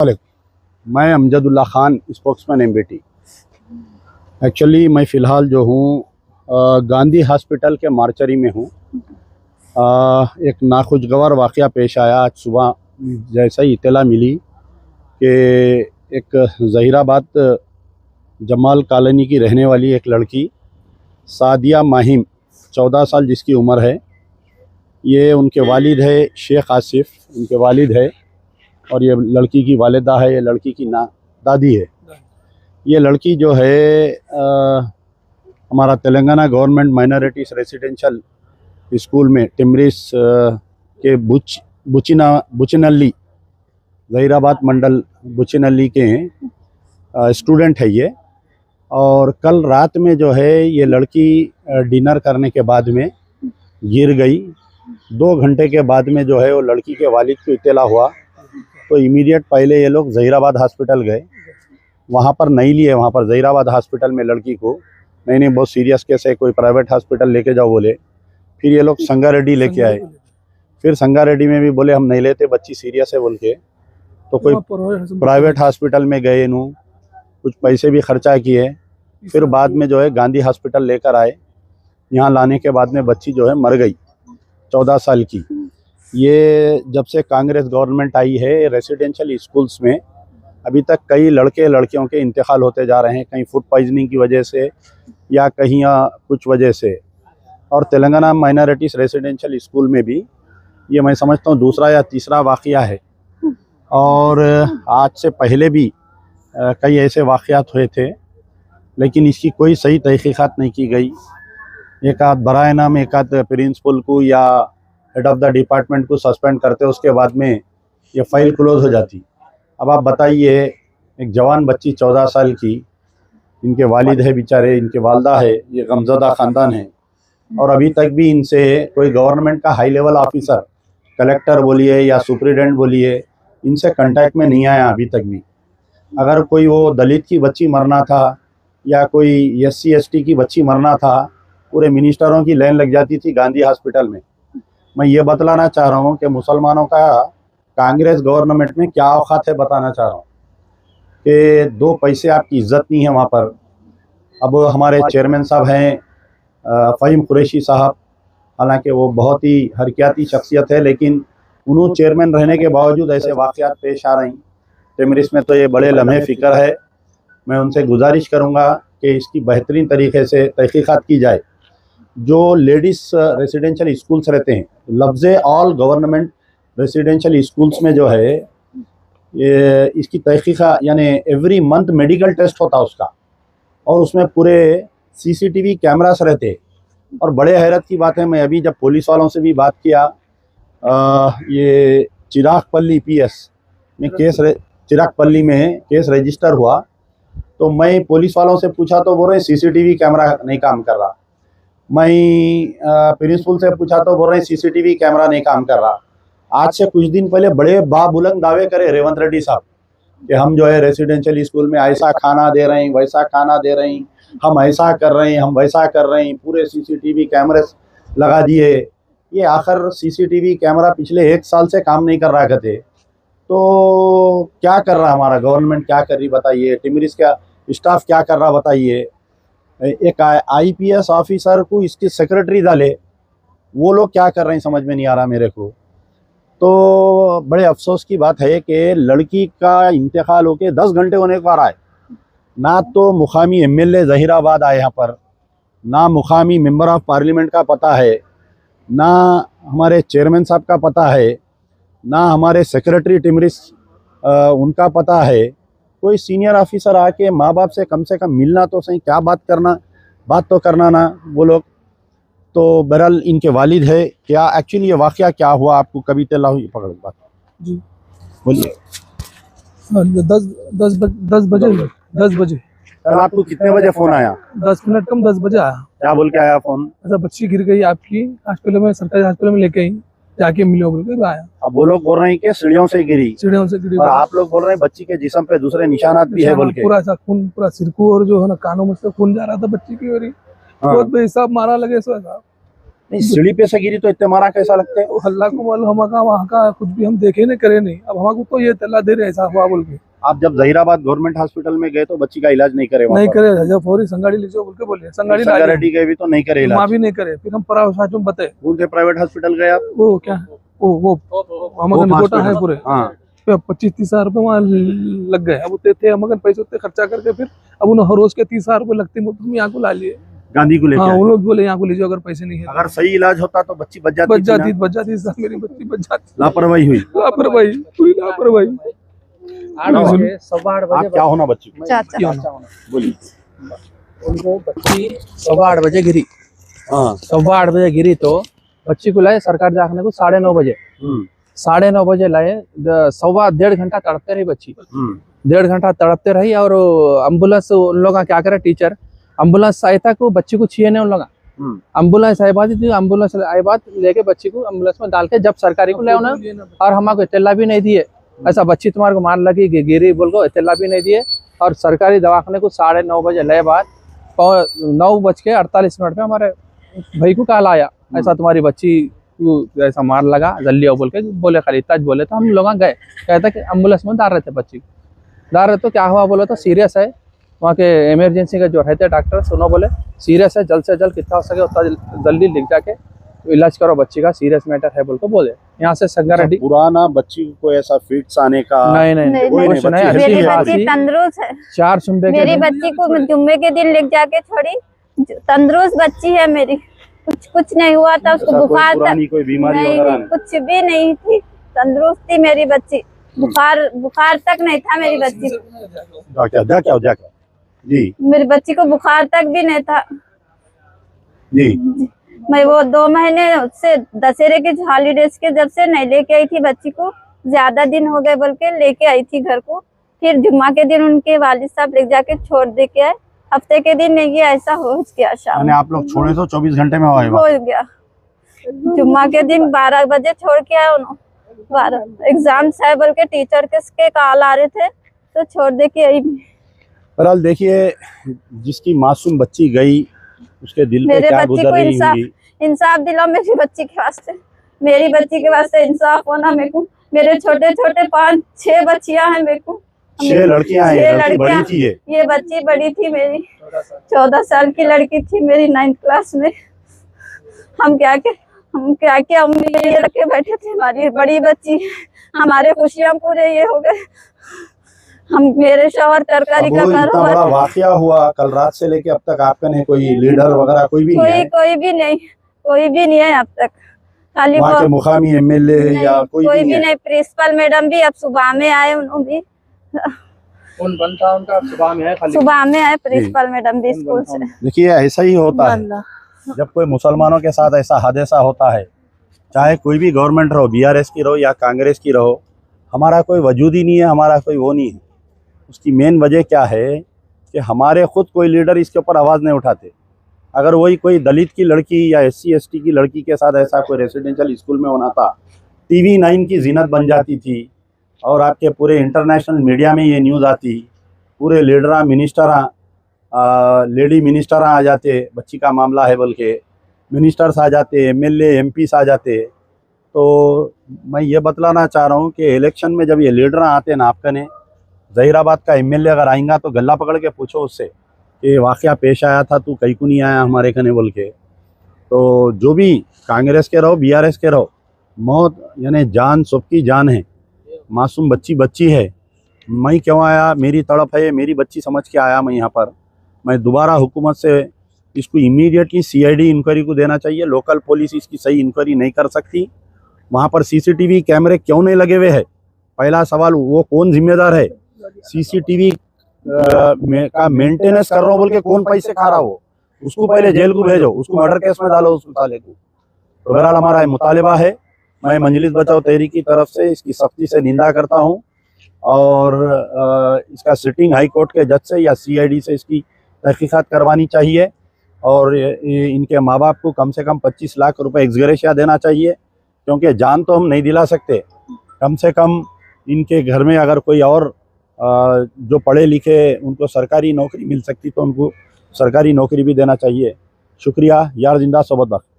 मैं Amjadullah Khan, spokesman MBT. Actually मैं फ़िलहाल जो हूँ गांधी हॉस्पिटल के मार्चरी में हूँ। एक नाखुशगवार वाक़या पेश आया आज सुबह। जैसे ही इत्तला मिली कि एक ज़हीराबाद जमाल कॉलोनी की रहने वाली एक लड़की सादिया माहिम 14 साल जिसकी उम्र है, ये उनके वालिद है शेख आसिफ, उनके वालिद है, और ये लड़की की वालिदा है, ये लड़की की दादी है। ये लड़की जो है हमारा Telangana government minorities residential school में टिमरिस के बुचिनल्ली ज़हीराबाद मंडल बुचिनल्ली के स्टूडेंट है ये। और कल रात में जो है ये लड़की डिनर करने के बाद में गिर गई। 2 घंटे के बाद में जो है वो लड़की के वालिद को इत्तला हुआ, तो इमीडिएट पहले ये लोग ज़हीराबाद हॉस्पिटल गए। वहाँ पर नहीं लिए, वहाँ पर ज़हीराबाद हॉस्पिटल में लड़की को नहीं बहुत सीरियस केस है, कोई प्राइवेट हॉस्पिटल लेके जाओ बोले। फिर ये लोग संगारेड्डी लेके आए। फिर संगारेड्डी में भी बोले हम नहीं लेते, बच्ची सीरियस है बोल के। तो कोई प्राइवेट हॉस्पिटल में गए, नू कुछ पैसे भी खर्चा किए। फिर बाद में जो है गांधी हॉस्पिटल लेकर आए। यहाँ लाने के बाद में बच्ची जो है मर गई, 14 साल की। ये जब से कांग्रेस गवर्नमेंट आई है, रेसिडेंशियल स्कूल्स में अभी तक कई लड़के लड़कियों के इंतकाल होते जा रहे हैं, कहीं फूड पॉइजनिंग की वजह से या कहीं कुछ वजह से। और तेलंगाना माइनॉरिटीज़ रेसिडेंशियल स्कूल में भी ये मैं समझता हूँ दूसरा या तीसरा वाक़या है। और आज से पहले भी कई ऐसे वाक़यात हुए थे, लेकिन इसकी कोई सही तहक़ीक़ात नहीं की गई। एक आध बराए नाम एक आध प्रिंसिपल को या हेड ऑफ़ द डिपार्टमेंट को सस्पेंड करते, उसके बाद में ये फाइल क्लोज हो जाती। अब आप बताइए, एक जवान बच्ची 14 साल की, इनके वालिद है बेचारे, इनके वालदा है, ये गमज़दा ख़ानदान है, और अभी तक भी इनसे कोई गवर्नमेंट का हाई लेवल ऑफिसर, कलेक्टर बोलिए या सुप्रीडेंट बोलिए, इनसे कांटेक्ट में नहीं आया अभी तक भी। अगर कोई वो दलित की बच्ची मरना था या कोई SC ST की बच्ची मरना था, पूरे मिनिस्टरों की लाइन लग जाती थी गांधी हॉस्पिटल में। मैं ये बतलाना चाह रहा हूँ कि मुसलमानों का कांग्रेस गवर्नमेंट में क्या औकात है, बताना चाह रहा हूँ कि 2 पैसे आपकी इज्जत नहीं है वहाँ पर। अब हमारे चेयरमैन साहब हैं फ़हीम कुरैशी साहब, हालांकि वो बहुत ही हरकियाती शख्सियत है, लेकिन उन्होंने चेयरमैन रहने के बावजूद ऐसे वाक़यात पेश आ रही। टिमरिस में तो ये बड़े लम्हे फ़िक्र है। मैं उनसे गुजारिश करूँगा कि इसकी बेहतरीन तरीके से तहक़ीक़ात की जाए। जो लेडीज़ रेसिडेंशियल स्कूल्स रहते हैं, लफ्ज़ ऑल गवर्नमेंट रेसिडेंशियल स्कूल्स में जो है ये इसकी तहक़ीक़ात, यानी एवरी मंथ मेडिकल टेस्ट होता उसका, और उसमें पूरे CCTV कैमरास रहते। और बड़े हैरत की बात है, मैं अभी जब पुलिस वालों से भी बात किया, ये चिरागपल्ली PS में चिरागपल्ली में केस रजिस्टर हुआ, तो मैं पुलिस वालों से पूछा तो बोल रहे CCTV कैमरा नहीं काम कर रहा। मैं प्रिंसिपल से पूछा तो बोल रहे CCTV कैमरा नहीं काम कर रहा। आज से कुछ दिन पहले बड़े बाबुलंद दावे करे रेवंत रेड्डी साहब कि हम जो है रेसिडेंशियल स्कूल में ऐसा खाना दे रहे हैं, वैसा खाना दे रहे हैं, हम ऐसा कर रहे हैं, हम वैसा कर रहे हैं, पूरे CCTV कैमरे लगा दिए। ये आखिर CCTV कैमरा पिछले 1 साल से काम नहीं कर रहा करते, तो क्या कर रहा हमारा गवर्नमेंट, क्या कर रही बताइए? टिमरिस का स्टाफ क्या कर रहा बताइए? एक IPS ऑफिसर को इसके सेक्रेटरी डाले, वो लोग क्या कर रहे हैं समझ में नहीं आ रहा मेरे को। तो बड़े अफसोस की बात है कि लड़की का इंतकाल होके 10 घंटे होने को आ रहा है। ना तो मुकामी MLA ज़हीराबाद आए यहाँ पर, ना मुकामी मेंबर ऑफ पार्लियामेंट का पता है, ना हमारे चेयरमैन साहब का पता है, ना हमारे सेक्रेटरी टिमरिस उनका पता है। कोई सीनियर ऑफिसर आके माँ बाप से कम मिलना तो सही, क्या बात तो करना ना वो लोग। तो बहरहाल इनके वालिद है। क्या एक्चुअली ये वाक़या क्या हुआ, आपको कभी तला हुई? पकड़ बात जी बोलिए। 10 बजे कल आपको कितने बजे फ़ोन आया? 10 मिनट कम 10 बजे आया। क्या बोल के आया फ़ोन? ऐसा बच्ची गिर गई आपकी हॉस्पिटल में, सरकारी हॉस्पिटल में लेके आई, जाके मिलो बोल के आया। अब वो लोग बोल रहे हैं कि सीढ़ियों से गिरी, सीढ़ियों से गिरी, और आप लोग बोल रहे हैं बच्ची के जिस्म पे दूसरे निशानात भी है बोल के। पूरा ऐसा खून, पूरा सिरकू और जो है ना कानों में से खून जा रहा था बच्ची की। और बहुत बेहिसाब मारा लगे सो ऐसा। नहीं सीढ़ी पे से गिरी तो इतने मारा कैसा लगता है? वो हल्ला को मालूम, हमारा वहाँ का कुछ भी हम देखे नहीं करे नहीं, अब हमको तो ये तल्ला दे रहे ऐसा हुआ बोल के। आप जब जहीराबाद गवर्नमेंट हॉस्पिटल में गए तो बच्ची का इलाज नहीं करे? नहीं करे, जब फौरी संगाड़ी लीजिए बोल के बोले, संगाड़ी संगारेड्डी गए भी तो नहीं करे वहाँ इलाज? भी नहीं करे। फिर हम प्राइवेट में बताए, कौन से प्राइवेट हॉस्पिटल गए आप? वो क्या वो हमारे निकोटा है पूरे, हाँ 25-30 हजार रुपये वहाँ लग गए। अब उतने थे हम पैसे उतने खर्चा करके, फिर अब उन्हें हर रोज के 30 हजार रुपये लगते, हम यहाँ को ला लिए, गांधी को लेके हाँ आए। उन लोग बोले यहाँ को लीजिए, अगर पैसे नहीं है। अगर सही इलाज होता तो बच्ची बच जाती थी ना? बच जाती मेरी बच्ची बच जाती। लापरवाही हुई। लापरवाही पूरी लापरवाही। 8 बजे 8:15 बजे आप क्या होना बच्ची को? चाचा बोलिए। उनको बच्ची 8:15 बजे गिरी, हाँ 8:15 बजे गिरी तो बच्ची को लाए सरकार जाखने को 9:30 बजे, 9:30 बजे लाए। 1.5 घंटा तड़पते रही बच्ची, 1.5 घंटा तड़पते रही। और एम्बुलेंस उन लोग क्या करे, टीचर एम्बुलेंस आए तक वो बच्ची को छीने उन लोग, एम्बुलेंस आई बात थी, एम्बुलेंस आई बात लेके बच्ची को एम्बुलेंस में डाल के जब सरकारी को ले उन्हें, और हमको इतला भी नहीं दिए ऐसा बच्ची तुम्हारे को मार लगी गिरी बोल को, इतला भी नहीं दिए। और सरकारी दवाखाने को 9:30 बजे ले बाद 9:48 पे हमारे भाई को कॉल आया, ऐसा तुम्हारी बच्ची को ऐसा मार लगा जल्दी आओ बोल के बोले, खाली इतना बोले। तो हम लोग गए, कहते कि एम्बुलेंस में डाल रहे थे बच्ची को, डाल रहे तो क्या हुआ बोले तो सीरियस है। वहाँ के इमरजेंसी के जो रहते डॉक्टर सुनो बोले सीरियस है, जल्द से जल्द कितना हो सके उतना जल्दी लिख जाके इलाज करो बच्ची का, सीरियस मैटर है बोल को बोले। यहाँ से संगारेड्डी पुराना बच्ची को ऐसा फिट्स आने का नहीं कोई कुछ नहीं, नहीं, मेरी अच्छी बच्ची तंदुरुस्त है। 4 सुम्बे के मेरी दिन। बच्ची को जुम्मे के दिन ले जाके छोड़ी, तंदुरुस्त बच्ची है मेरी, कुछ नहीं हुआ था उसको, ऐसा कोई बुखार पुरानी कोई बीमारी नहीं, वगैरह नहीं? कुछ भी नहीं थी, तंदुरुस्त थी मेरी बच्ची, बुखार तक नहीं था मेरी बच्ची को। क्या जी मेरी बच्ची को बुखार तक भी नहीं था जी। मैं वो 2 महीने से दशहरे के हॉलीडेज के जब से नहीं लेके आई थी बच्ची को, ज्यादा दिन हो गए बोल के लेके आई थी घर को। फिर जुम्मा के दिन उनके वालिद साहब ले जाके छोड़ दे के आए, हफ्ते के दिन नहीं, ये ऐसा हो गया शाम आप लोग छोड़े तो 24 घंटे में हो गया। जुम्मा के दिन 12 बजे छोड़ के आए उन्होंने, 12 एग्जाम है बोल के टीचर के कॉल आ रहे थे तो छोड़ दे के आई। बहरहाल देखिए, जिसकी मासूम बच्ची गई उसके दिल पे क्या गुजर रही होगी। इंसाफ दिलाओ मेरी बच्ची के वास्ते, मेरी बच्ची के वास्ते इंसाफ होना मेरे को। मेरे छोटे छोटे 5-6 बच्चियां हैं मेरे को, 6 लड़कियां हैं। लड़की बड़ी थी ये बच्ची बड़ी थी मेरी, 14 साल की लड़की थी मेरी 9th क्लास में। हम क्या उम्मीद रखे बैठे थे, हमारी बड़ी बच्ची, हमारे खुशियां पूरे ये हो गए। हम मेरे शौहर तरकारी का इतना बड़ा वाकया हुआ कल रात से लेके अब तक, आपका नहीं कोई लीडर वगैरह कोई भी नहीं है? कोई भी नहीं है अब तक, खाली वहाँ के मुकामी एमएलए या कोई भी नहीं। प्रिंसिपल मैडम भी अब सुबह में आए, उन्होंने भी बनता उनका सुबह में है, खाली सुबह में आए प्रिंसिपल मैडम भी स्कूल से। देखिए ऐसा ही होता है जब कोई मुसलमानों के साथ ऐसा हादसा होता है, चाहे कोई भी गवर्नमेंट रहो, बीआरएस की रहो या कांग्रेस की रहो, हमारा कोई वजूद ही नहीं है, हमारा कोई वो नहीं है। उसकी मेन वजह क्या है कि हमारे खुद कोई लीडर इसके ऊपर आवाज़ नहीं उठाते। अगर वही कोई दलित की लड़की या SC ST की लड़की के साथ ऐसा कोई रेसिडेंशियल स्कूल में होना था, TV 9 की जीनत बन जाती थी और आपके पूरे इंटरनेशनल मीडिया में ये न्यूज़ आती, पूरे लीडरा मिनिस्टरा लेडी मिनिस्टर आ जाते, बच्ची का मामला है बोल के मिनिस्टर्स आ जाते, MLA MPs आ जाते। तो मैं ये बतलाना चाह रहा हूँ कि इलेक्शन में जब ये लीडर आते हैं ना, आपका ने जहीराबाद का MLA अगर आएगा तो गला पकड़ के पूछो उससे कि वाक़या पेश आया था, तू कहीं को नहीं आया हमारे कने बोल के। तो जो भी कांग्रेस के रहो BRS के रहो, मौत यानी जान सबकी जान है, मासूम बच्ची है। मैं क्यों आया, मेरी तड़प है, मेरी बच्ची समझ के आया मैं यहाँ पर। मैं दोबारा हुकूमत से इसको इमीडिएटली CID इंक्वायरी को देना चाहिए। लोकल पुलिस इसकी सही इंक्वायरी नहीं कर सकती। वहाँ पर CCTV कैमरे क्यों नहीं लगे हुए हैं? पहला सवाल, वो कौन जिम्मेदार है? CCTV का मेंटेनेंस कर रहा हो बोल के कौन पैसे खा रहा हो? उसको पहले जेल को भेजो, उसको मर्डर केस में डालो, उसको साले को। तो बहरहाल हमारा मुतालिबा है, मैं मंजलिस बचाओ तहरीक की तरफ से इसकी सख्ती से निंदा करता हूँ और इसका सिटिंग हाई कोर्ट के जज से या CID से इसकी तहकीकात करवानी चाहिए और इनके माँ बाप को कम से कम 25 लाख रुपए एक्सग्रेशिया देना चाहिए, क्योंकि जान तो हम नहीं दिला सकते, कम से कम इनके घर में अगर कोई और जो पढ़े लिखे उनको सरकारी नौकरी मिल सकती तो उनको सरकारी नौकरी भी देना चाहिए। शुक्रिया। यार जिंदा सोबत बाकी।